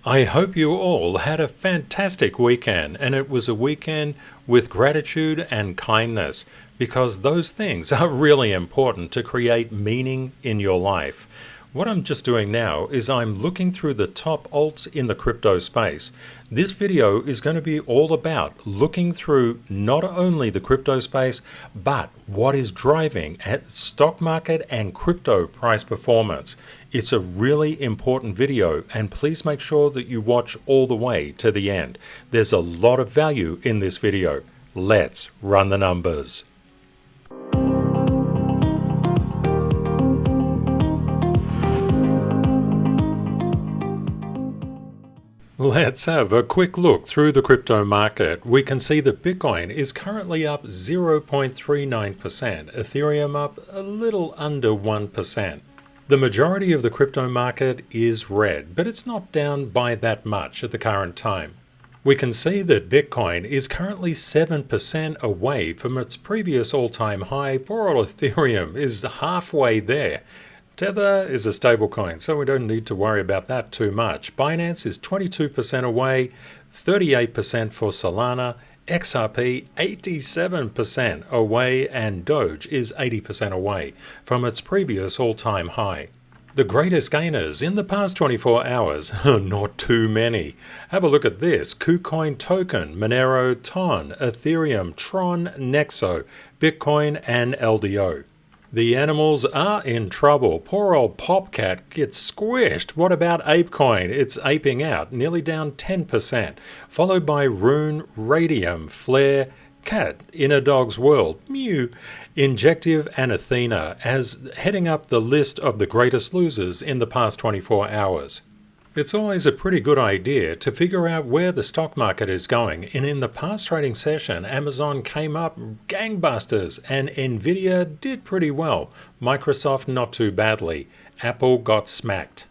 I hope you all had a fantastic weekend, and it was a weekend with gratitude and kindness, because those things are really important to create meaning in your life. What I'm just doing now is I'm looking through the top alts in the crypto space. This video is going to be all about looking through not only the crypto space, but what is driving at stock market and crypto price performance. It's a really important video, and please make sure that you watch all the way to the end. There's a lot of value in this video. Let's run the numbers. Let's have a quick look through the crypto market. We can see that Bitcoin is currently up 0.39%, Ethereum up a little under 1%. The majority of the crypto market is red, but it's not down by that much at the current time. We can see that Bitcoin is currently 7% away from its previous all-time high. Poor old Ethereum is halfway there. Tether is a stablecoin, so we don't need to worry about that too much. Binance is 22% away, 38% for Solana, XRP 87% away, and Doge is 80% away from its previous all-time high. The greatest gainers in the past 24 hours, not too many. Have a look at this: KuCoin Token, Monero, Ton, Ethereum, Tron, Nexo, Bitcoin, and LDO. The animals are in trouble. Poor old Popcat gets squished. What about ApeCoin? It's aping out, nearly down 10%, followed by Rune, Radium, Flare, Cat, Inner Dog's World, Mew, Injective, and Athena as heading up the list of the greatest losers in the past 24 hours. It's always a pretty good idea to figure out where the stock market is going, and in the past trading session, Amazon came up gangbusters and Nvidia did pretty well. Microsoft not too badly. Apple got smacked.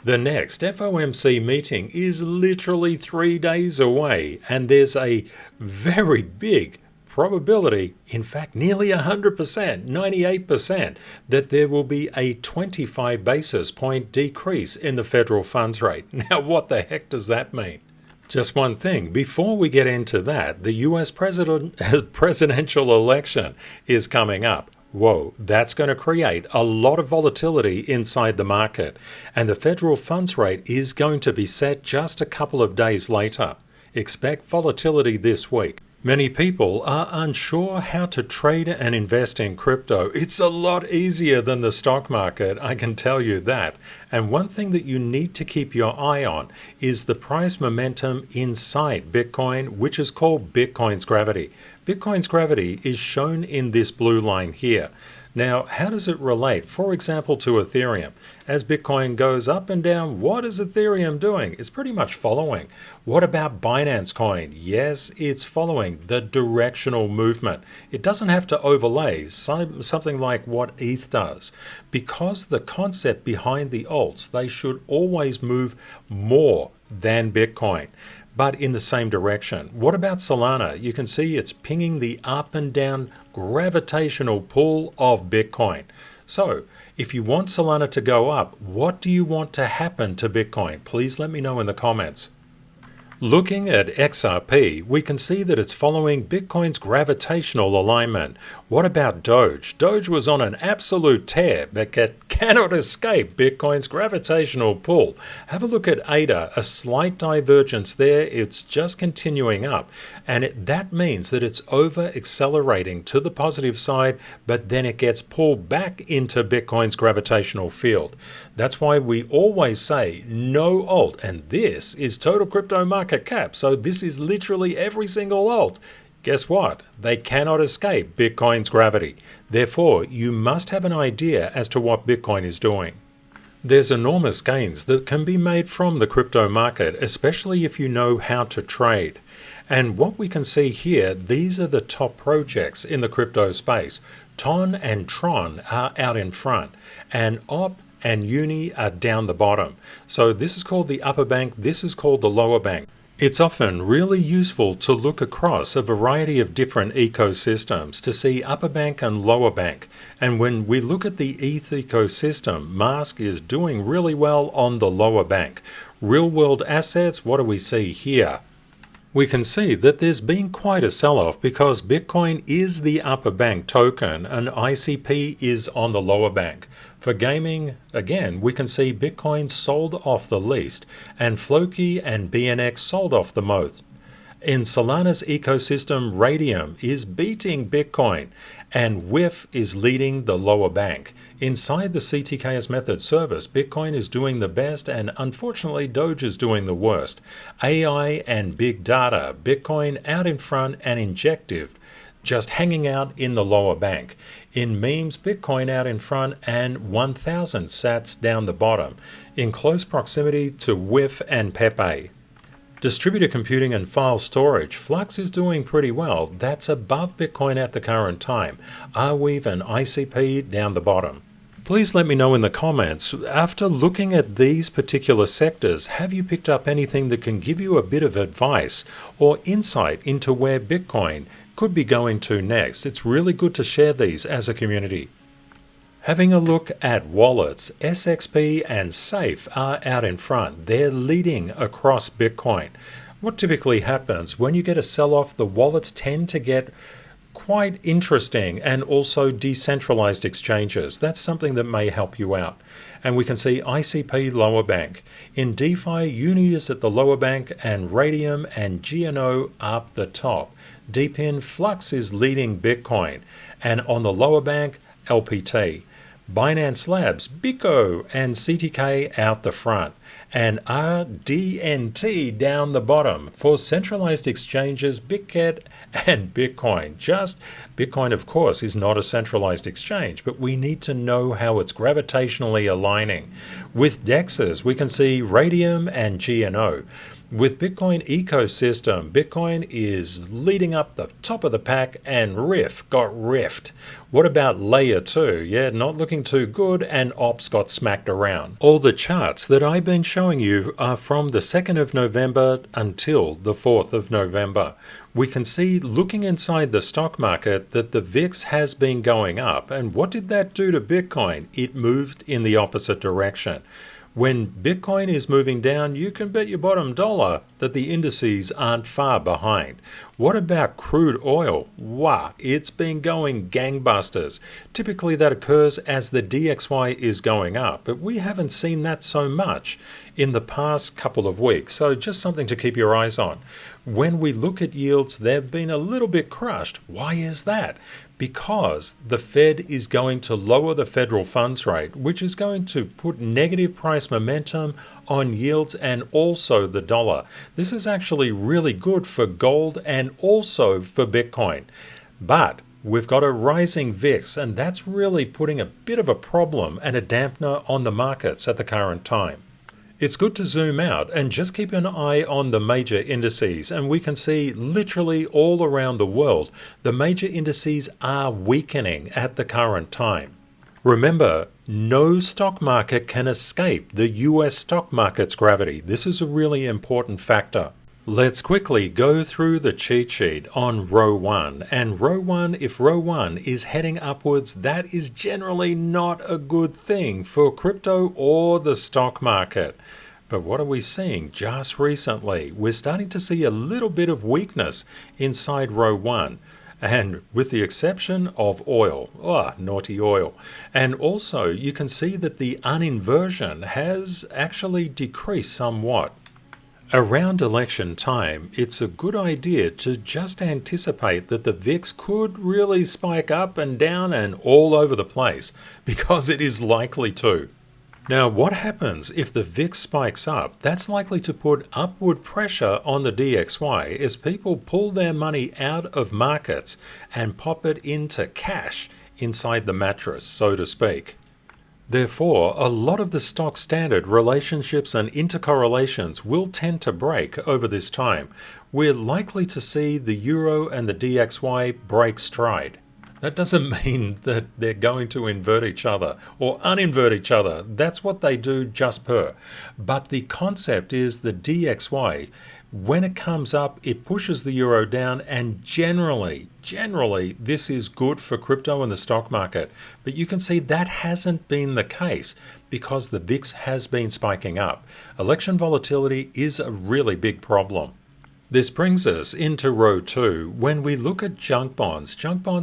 The next FOMC meeting is literally 3 days away, and there's a very big probability, in fact nearly 100%, 98%, that there will be a 25 basis point decrease in the federal funds rate. Now what the heck does that mean? Just one thing, before we get into that, the US presidential election is coming up. Whoa, that's going to create a lot of volatility inside the market, and the federal funds rate is going to be set just a couple of days later. Expect volatility this week. Many people are unsure how to trade and invest in crypto. It's a lot easier than the stock market, I can tell you that. And one thing that you need to keep your eye on is the price momentum inside Bitcoin, which is called Bitcoin's gravity. Bitcoin's gravity is shown in this blue line here. Now, how does it relate, for example, to Ethereum? As Bitcoin goes up and down, what is Ethereum doing? It's pretty much following. What about Binance Coin? Yes, it's following the directional movement. It doesn't have to overlay something like what ETH does. Because the concept behind the alts, they should always move more than Bitcoin, but in the same direction. What about Solana? You can see it's pinging the up and down gravitational pull of Bitcoin. So, if you want Solana to go up, what do you want to happen to Bitcoin? Please let me know in the comments. Looking at XRP, we can see that it's following Bitcoin's gravitational alignment. What about Doge? Doge was on an absolute tear, but cannot escape Bitcoin's gravitational pull. Have a look at ADA, a slight divergence there. It's just continuing up, and that means that it's over accelerating to the positive side, but then it gets pulled back into Bitcoin's gravitational field. That's why we always say no alt, and this is total crypto market cap, so this is literally every single alt. Guess what? They cannot escape Bitcoin's gravity. Therefore, you must have an idea as to what Bitcoin is doing. There's enormous gains that can be made from the crypto market, especially if you know how to trade. And what we can see here, these are the top projects in the crypto space. Ton and Tron are out in front, and Op and Uni are down the bottom. So this is called the upper bank, this is called the lower bank. It's often really useful to look across a variety of different ecosystems to see upper bank and lower bank. And when we look at the ETH ecosystem, Mask is doing really well on the lower bank. Real world assets, what do we see here? We can see that there's been quite a sell-off because Bitcoin is the upper bank token and ICP is on the lower bank. For gaming, again, we can see Bitcoin sold off the least and Floki and BNX sold off the most. In Solana's ecosystem, Radium is beating Bitcoin and WIF is leading the lower bank. Inside the CTKS method service, Bitcoin is doing the best and unfortunately Doge is doing the worst. AI and big data, Bitcoin out in front and Injective just hanging out in the lower bank. In memes, Bitcoin out in front and 1000 sats down the bottom, in close proximity to WIF and Pepe. Distributed computing and file storage, Flux is doing pretty well. That's above Bitcoin at the current time. Arweave and ICP down the bottom. Please let me know in the comments, after looking at these particular sectors, have you picked up anything that can give you a bit of advice or insight into where Bitcoin could be going to next? It's really good to share these as a community. Having a look at wallets, SXP and Safe are out in front. They're leading across Bitcoin. What typically happens when you get a sell-off, the wallets tend to get quite interesting and also decentralized exchanges. That's something that may help you out. And we can see ICP lower bank. In DeFi, Uni is at the lower bank and Radium and GNO up the top. Deep in, Flux is leading Bitcoin. And on the lower bank, LPT. Binance Labs, BitGo and CTK out the front, and RDNT down the bottom. For centralized exchanges, Bitget and Bitcoin. Just Bitcoin, of course, is not a centralized exchange, but we need to know how it's gravitationally aligning. With DEXs, we can see Radium and GNO. With Bitcoin ecosystem, Bitcoin is leading up the top of the pack and Riff got riffed. What about Layer 2? Yeah, not looking too good and Ops got smacked around. All the charts that I've been showing you are from the 2nd of November until the 4th of November. We can see looking inside the stock market that the VIX has been going up. And what did that do to Bitcoin? It moved in the opposite direction. When Bitcoin is moving down, you can bet your bottom dollar that the indices aren't far behind. What about crude oil? Wow, it's been going gangbusters. Typically that occurs as the DXY is going up, but we haven't seen that so much in the past couple of weeks, so just something to keep your eyes on. When we look at yields, they've been a little bit crushed. Why is that? Because the Fed is going to lower the federal funds rate, which is going to put negative price momentum on yields and also the dollar. This is actually really good for gold and also for Bitcoin. But we've got a rising VIX, and that's really putting a bit of a problem and a dampener on the markets at the current time. It's good to zoom out and just keep an eye on the major indices, and we can see literally all around the world, the major indices are weakening at the current time. Remember, no stock market can escape the US stock market's gravity. This is a really important factor. Let's quickly go through the cheat sheet on row 1. And row 1, if row 1 is heading upwards, that is generally not a good thing for crypto or the stock market. But what are we seeing just recently? We're starting to see a little bit of weakness inside row 1. And with the exception of oil, naughty oil. And also you can see that the uninversion has actually decreased somewhat. Around election time, it's a good idea to just anticipate that the VIX could really spike up and down and all over the place, because it is likely to. Now, what happens if the VIX spikes up? That's likely to put upward pressure on the DXY as people pull their money out of markets and pop it into cash inside the mattress, so to speak. Therefore, a lot of the stock standard relationships and intercorrelations will tend to break over this time. We're likely to see the Euro and the DXY break stride. That doesn't mean that they're going to invert each other or uninvert each other. That's what they do just per. But the concept is the DXY. When it comes up, it pushes the euro down, and generally, this is good for crypto and the stock market. But you can see that hasn't been the case because the VIX has been spiking up. Election volatility is a really big problem. This brings us into row 2. When we look at junk bonds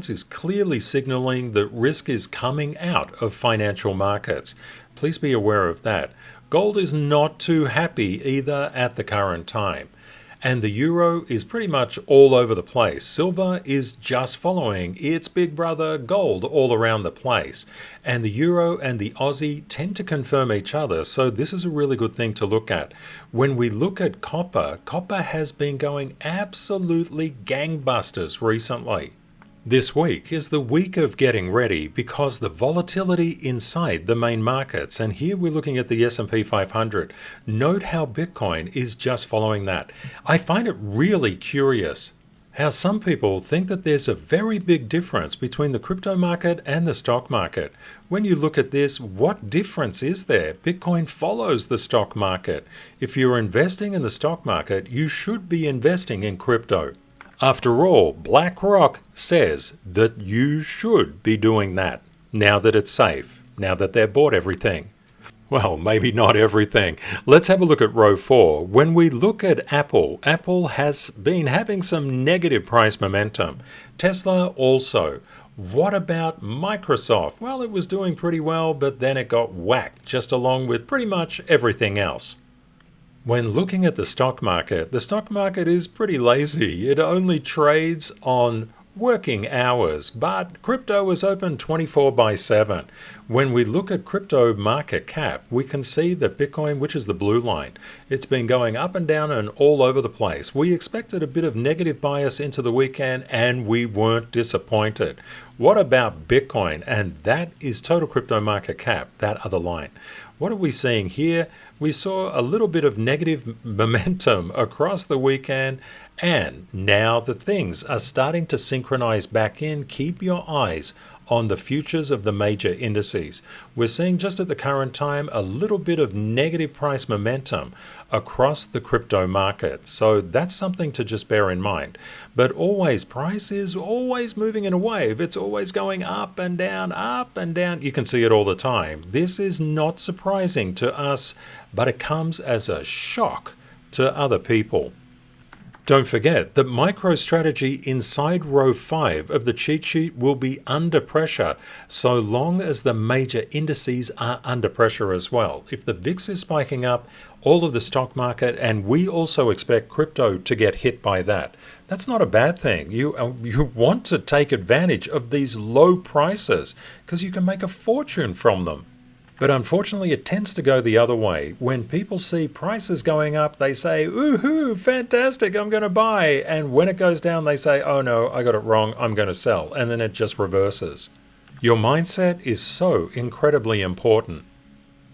is clearly signaling that risk is coming out of financial markets. Please be aware of that. Gold is not too happy either at the current time. And the euro is pretty much all over the place. Silver is just following its big brother gold all around the place. And the euro and the Aussie tend to confirm each other, so this is a really good thing to look at. When we look at copper, copper has been going absolutely gangbusters recently. This week is the week of getting ready because the volatility inside the main markets, and here we're looking at the S&P 500. Note how Bitcoin is just following that. I find it really curious how some people think that there's a very big difference between the crypto market and the stock market. When you look at this, what difference is there? Bitcoin follows the stock market. If you're investing in the stock market, you should be investing in crypto. After all, BlackRock says that you should be doing that now that it's safe, now that they've bought everything. Well, maybe not everything. Let's have a look at row 4. When we look at Apple, Apple has been having some negative price momentum. Tesla also. What about Microsoft? Well, it was doing pretty well, but then it got whacked, just along with pretty much everything else. When looking at the stock market is pretty lazy. It only trades on working hours, but crypto is open 24/7. When we look at crypto market cap, we can see that Bitcoin, which is the blue line, it's been going up and down and all over the place. We expected a bit of negative bias into the weekend, and we weren't disappointed. What about Bitcoin? And that is total crypto market cap, that other line. What are we seeing here? We saw a little bit of negative momentum across the weekend, and now the things are starting to synchronize back in. Keep your eyes on the futures of the major indices. We're seeing just at the current time a little bit of negative price momentum across the crypto market. So that's something to just bear in mind. But always, price is always moving in a wave. It's always going up and down, up and down. You can see it all the time. This is not surprising to us, but it comes as a shock to other people. Don't forget that MicroStrategy inside row 5 of the cheat sheet will be under pressure so long as the major indices are under pressure as well. If the VIX is spiking up, all of the stock market, and we also expect crypto to get hit by that. That's not a bad thing. You want to take advantage of these low prices because you can make a fortune from them. But unfortunately, it tends to go the other way. When people see prices going up, they say, "Ooh, fantastic, I'm going to buy." And when it goes down, they say, "Oh no, I got it wrong, I'm going to sell." And then it just reverses. Your mindset is so incredibly important.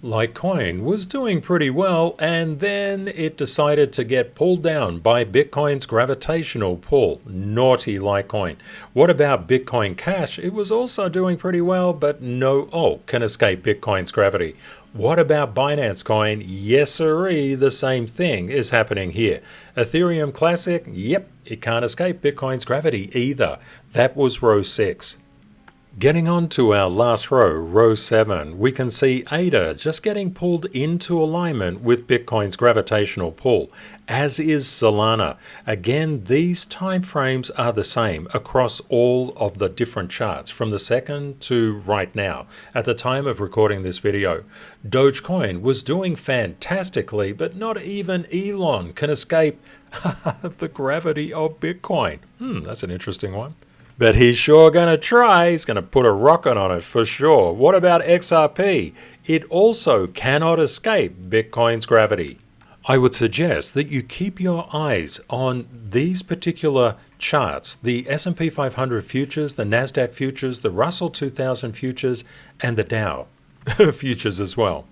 Litecoin was doing pretty well, and then it decided to get pulled down by Bitcoin's gravitational pull. Naughty Litecoin. What about Bitcoin Cash? It was also doing pretty well, but no alt can escape Bitcoin's gravity. What about Binance Coin? Yes sirree, the same thing is happening here. Ethereum Classic? Yep, it can't escape Bitcoin's gravity either. That was row 6. Getting on to our last row, row 7, we can see ADA just getting pulled into alignment with Bitcoin's gravitational pull, as is Solana. Again, these time frames are the same across all of the different charts, from the second to right now, at the time of recording this video. Dogecoin was doing fantastically, but not even Elon can escape the gravity of Bitcoin. That's an interesting one. But he's sure going to try. He's going to put a rocket on it for sure. What about XRP? It also cannot escape Bitcoin's gravity. I would suggest that you keep your eyes on these particular charts, the S&P 500 futures, the NASDAQ futures, the Russell 2000 futures, and the Dow futures as well.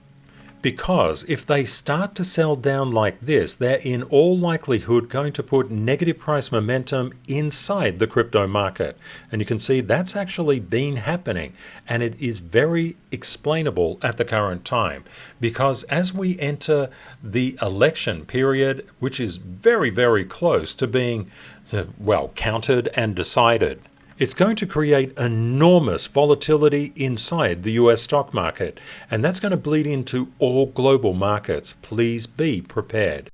because if they start to sell down like this, they're in all likelihood going to put negative price momentum inside the crypto market. And you can see that's actually been happening, and it is very explainable at the current time, because as we enter the election period, which is very, very close to being, well, counted and decided, it's going to create enormous volatility inside the US stock market, and that's going to bleed into all global markets. Please be prepared.